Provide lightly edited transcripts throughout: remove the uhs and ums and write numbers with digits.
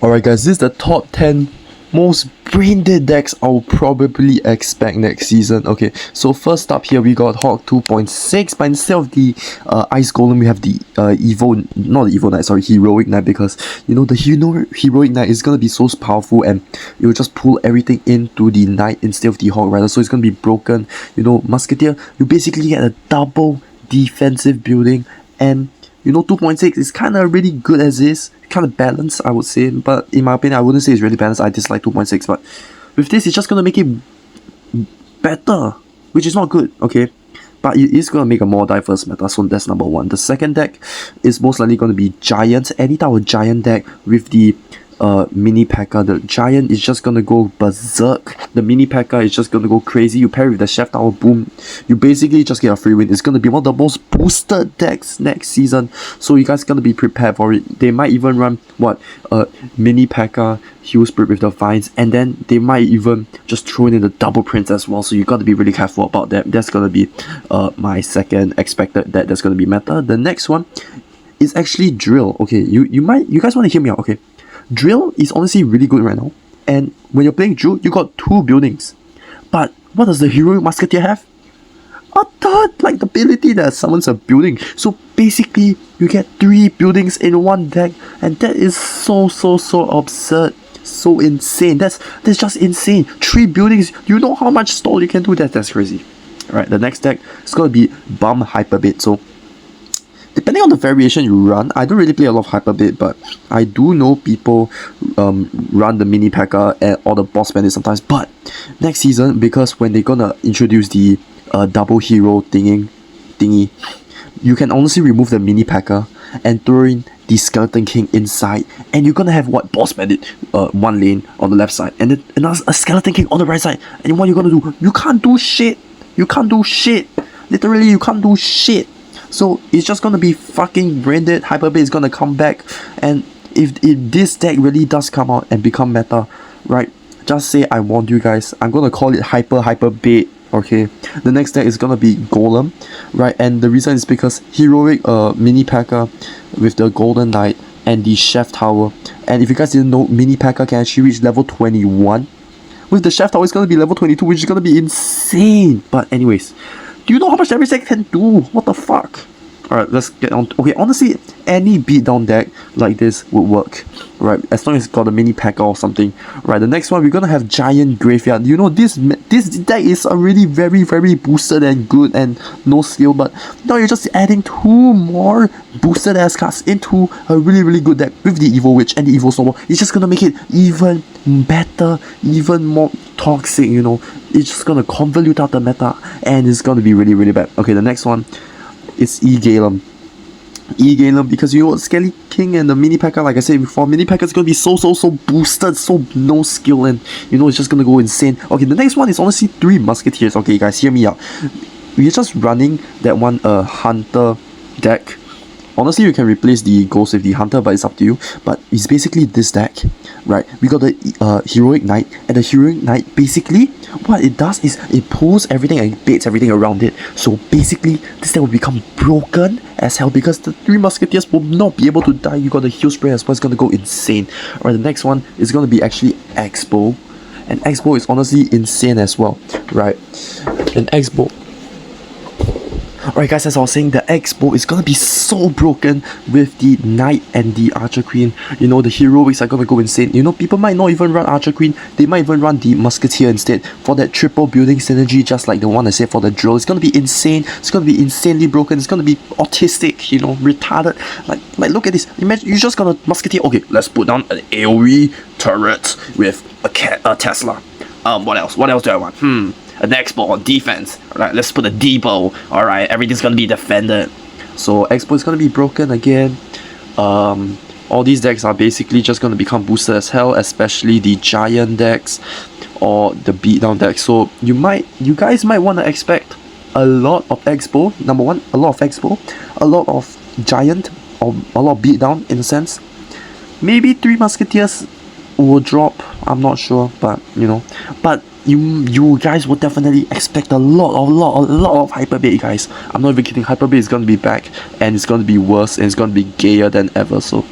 Alright guys, this is the top 10 most brain dead decks I'll probably expect next season. Okay, so first up here we got Hawk 2.6, but instead of the Ice Golem we have the Heroic Knight, because you know the Heroic Knight is gonna be so powerful and it will just pull everything into the Knight instead of the Hawk Rider, so it's gonna be broken. You know, Musketeer, you basically get a double defensive building, and you know 2.6 is kind of really good as is, kind of balanced I would say, but in my opinion I wouldn't say it's really balanced. I dislike 2.6, but with this it's just gonna make it better, which is not good, okay, but it is gonna make a more diverse meta, so that's number one. The second deck is most likely gonna be Giant, any type of Giant deck with the mini P.E.K.K.A. The Giant is just gonna go berserk. The mini P.E.K.K.A. is just gonna go crazy. You pair with the Chef Tower, boom, you basically just get a free win. It's gonna be one of the most boosted decks next season, so you guys gonna be prepared for it. They might even run mini P.E.K.K.A. Heal Spirit with the Vines, and then they might even just throw in the double Prince as well, so you gotta be really careful about that. That's gonna be my second expected deck that's gonna be meta. The next one is actually Drill. Okay, you guys want to hear me out, okay? Drill is honestly really good right now, and when you're playing Drill, you got two buildings. But what does the Heroic Musketeer have? A third, like the ability that summons a building. So basically, you get 3 buildings in one deck, and that is so absurd, so insane. That's just insane. 3 buildings. You know how much stall you can do that? That's crazy. Alright, the next deck is gonna be Bum Hyperbit. So depending on the variation you run, I don't really play a lot of Hyperbit, but I do know people run the mini P.E.K.K.A. or the boss bandit sometimes. But next season, because when they're gonna introduce the double hero thingy, you can honestly remove the mini P.E.K.K.A. and throw in the Skeleton King inside, and you're gonna have what, boss bandit one lane on the left side, and then another a Skeleton King on the right side. And what you're gonna do? You can't do shit. You can't do shit. Literally, you can't do shit. So it's just gonna be fucking branded. Hyperbit is gonna come back, and if this deck really does come out and become meta, right, just say I warned you guys. I'm gonna call it Hyperbait. Okay, the next deck is gonna be Golem, right, and the reason is because Heroic mini P.E.K.K.A. with the Golden Knight and the Chef Tower. And if you guys didn't know, mini P.E.K.K.A. can actually reach level 21. With the Chef Tower, it's gonna be level 22, which is gonna be insane. But anyways, do you know how much every deck can do? What the fuck? Alright, let's get on. Okay, honestly, any beatdown deck like this would work, right? As long as it's got a mini P.E.K.K.A. or something. Right, the next one, we're gonna have Giant Graveyard. You know, this deck is already very boosted and good and no skill, but now you're just adding 2 more boosted ass cards into a really good deck with the Evil Witch and the Evil Snowball. It's just gonna make it even better, even more toxic, you know. It's just gonna convolute out the meta, and it's gonna be really bad. Okay, the next one is E-Galem, because you know Skelly King and the mini P.E.K.K.A., like I said before, mini P.E.K.K.A. is gonna be so boosted, so no skill, and you know it's just gonna go insane. Okay, the next one is honestly 3 Musketeers. Okay guys, hear me out. We're just running that one Hunter deck. Honestly, you can replace the Ghost with the Hunter, but it's up to you. But it's basically this deck, right? We got the Heroic Knight, and the Heroic Knight, basically, what it does is it pulls everything and baits everything around it. So basically, this deck will become broken as hell, because the 3 Musketeers will not be able to die. You got the Heal Spray as well, it's gonna go insane. Alright, the next one is gonna be actually Expo. And Expo is honestly insane as well, right? And Expo, alright guys, as I was saying, the Expo is gonna be so broken with the Knight and the Archer Queen. You know, the Heroics are gonna go insane. You know, people might not even run Archer Queen, they might even run the Musketeer instead for that triple building synergy, just like the one I said for the Drill. It's gonna be insane, it's gonna be insanely broken, it's gonna be autistic, you know, retarded. Like look at this, imagine you just got a Musketeer. Okay, let's put down an AoE turret with a Tesla. What else do I want? An Expo on defense. Alright, let's put a Depot. Alright, everything's gonna be defended. So Expo is gonna be broken again. All these decks are basically just gonna become boosted as hell, especially the Giant decks or the Beatdown decks. So you guys might want to expect a lot of Expo. Number one, a lot of Expo, a lot of Giant, or a lot of Beatdown in a sense. Maybe 3 Musketeers will drop, I'm not sure, but you know, but you guys will definitely expect a lot of Hyperbait, guys. I'm not even kidding. Hyperbait is gonna be back, and it's gonna be worse, and it's gonna be gayer than ever. So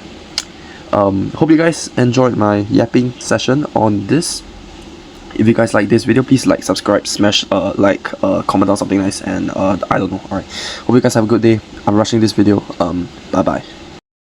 Hope you guys enjoyed my yapping session on this. If you guys like this video, please like, subscribe, smash like, comment on something nice, and I don't know. Alright, hope you guys have a good day. I'm rushing this video. Bye bye.